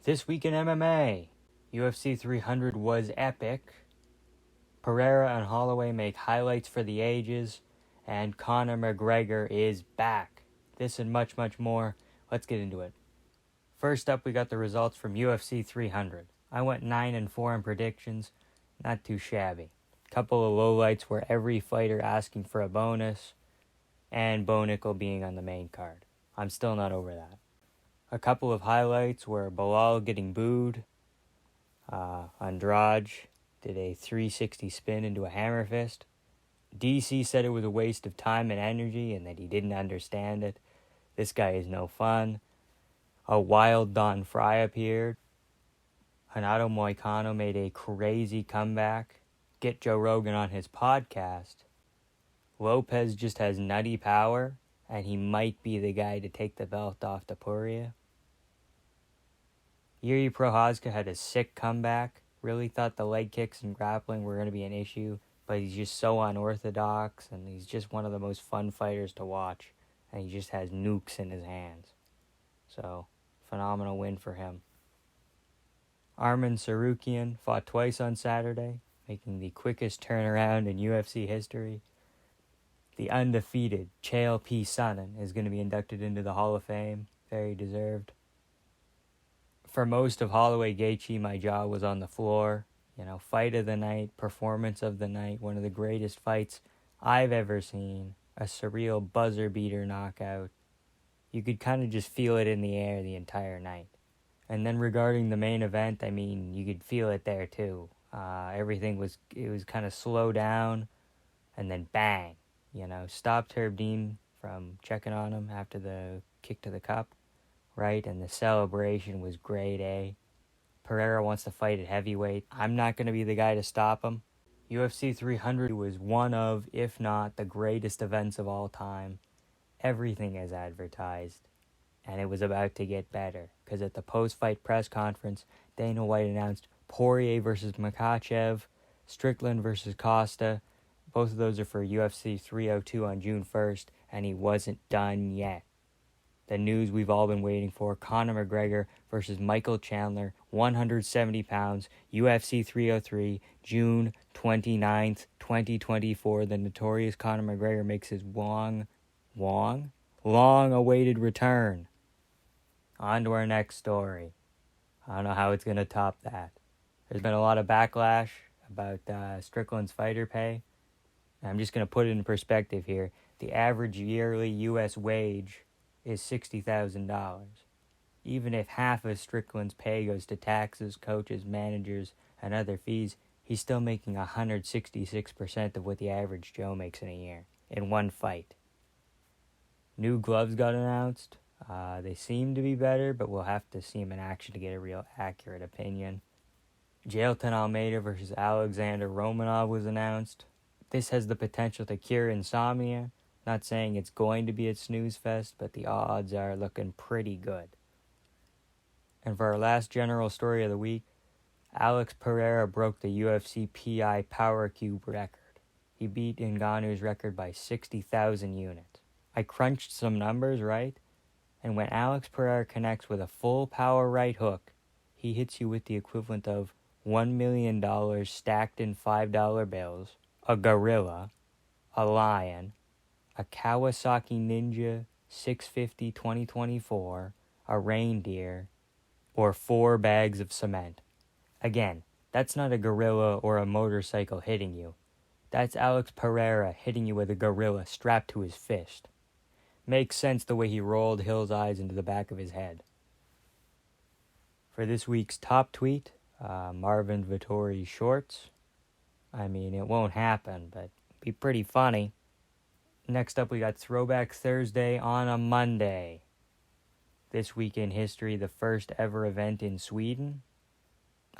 This week in MMA, UFC 300 was epic. Pereira and Holloway make highlights for the ages, and Conor McGregor is back. This and much, much more. Let's get into it. First up, we got the results from UFC 300. I went 9-4 in predictions, not too shabby. Couple of lowlights were every fighter asking for a bonus, and Bo Nickel being on the main card. I'm still not over that. A couple of highlights were Bilal getting booed. Andrade did a 360 spin into a hammer fist. DC said it was a waste of time and energy and that he didn't understand it. This guy is no fun. A wild Don Fry appeared. Renato Moicano made a crazy comeback. Get Joe Rogan on his podcast. Lopez just has nutty power, and he might be the guy to take the belt off to Poirier. Yuri Prochazka had a sick comeback. Really thought the leg kicks and grappling were going to be an issue, but he's just so unorthodox, and he's just one of the most fun fighters to watch, and he just has nukes in his hands. So, phenomenal win for him. Arman Tsarukyan fought twice on Saturday, making the quickest turnaround in UFC history. The undefeated Chael P. Sonnen is going to be inducted into the Hall of Fame. Very deserved. For most of Holloway Gaethje, my jaw was on the floor. Fight of the night, performance of the night, one of the greatest fights I've ever seen. A surreal buzzer beater knockout. You could kind of just feel it in the air the entire night. And then regarding the main event, you could feel it there too. Everything was kind of slow down, and then bang. Stopped Herb Dean from checking on him after the kick to the cup. Right, and the celebration was grade A. Pereira wants to fight at heavyweight. I'm not going to be the guy to stop him. UFC 300 was one of, if not, the greatest events of all time. Everything is advertised, and it was about to get better, because at the post-fight press conference, Dana White announced Poirier versus Makhachev, Strickland versus Costa. Both of those are for UFC 302 on June 1st, and he wasn't done yet. The news we've all been waiting for, Conor McGregor versus Michael Chandler, 170 pounds, UFC 303, June 29th, 2024. The notorious Conor McGregor makes his long-awaited return. On to our next story. I don't know how it's going to top that. There's been a lot of backlash about Strickland's fighter pay. I'm just going to put it in perspective here. The average yearly U.S. wage is $60,000. Even if half of Strickland's pay goes to taxes, coaches, managers, and other fees, he's still making 166% of what the average Joe makes in a year, in one fight. New gloves got announced. They seem to be better, but we'll have to see them in action to get a real accurate opinion. Jailton Almeida versus Alexander Romanov was announced. This has the potential to cure insomnia. Not saying it's going to be a snooze fest, but the odds are looking pretty good. And for our last general story of the week, Alex Pereira broke the UFC PI Power Cube record. He beat Ngannou's record by 60,000 units. I crunched some numbers, right? And when Alex Pereira connects with a full power right hook, he hits you with the equivalent of $1 million stacked in $5 bills, a gorilla, a lion, a Kawasaki Ninja 650 2024, a reindeer, or 4 bags of cement. Again, that's not a gorilla or a motorcycle hitting you. That's Alex Pereira hitting you with a gorilla strapped to his fist. Makes sense the way he rolled Hill's eyes into the back of his head. For this week's top tweet, Marvin Vittori shorts. It won't happen, but it'd be pretty funny. Next up, we got Throwback Thursday on a Monday. This week in history, the first ever event in Sweden.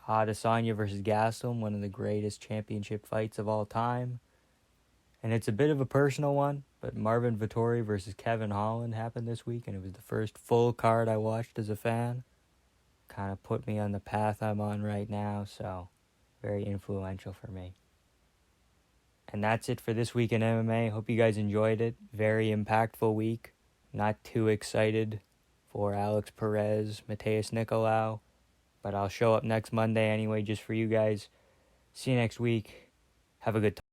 Adesanya versus Gastelum, one of the greatest championship fights of all time. And it's a bit of a personal one, but Marvin Vittori versus Kevin Holland happened this week, and it was the first full card I watched as a fan. Kind of put me on the path I'm on right now, so very influential for me. And that's it for this week in MMA. Hope you guys enjoyed it. Very impactful week. Not too excited for Alex Perez, Mateus Nicolau. But I'll show up next Monday anyway, just for you guys. See you next week. Have a good time.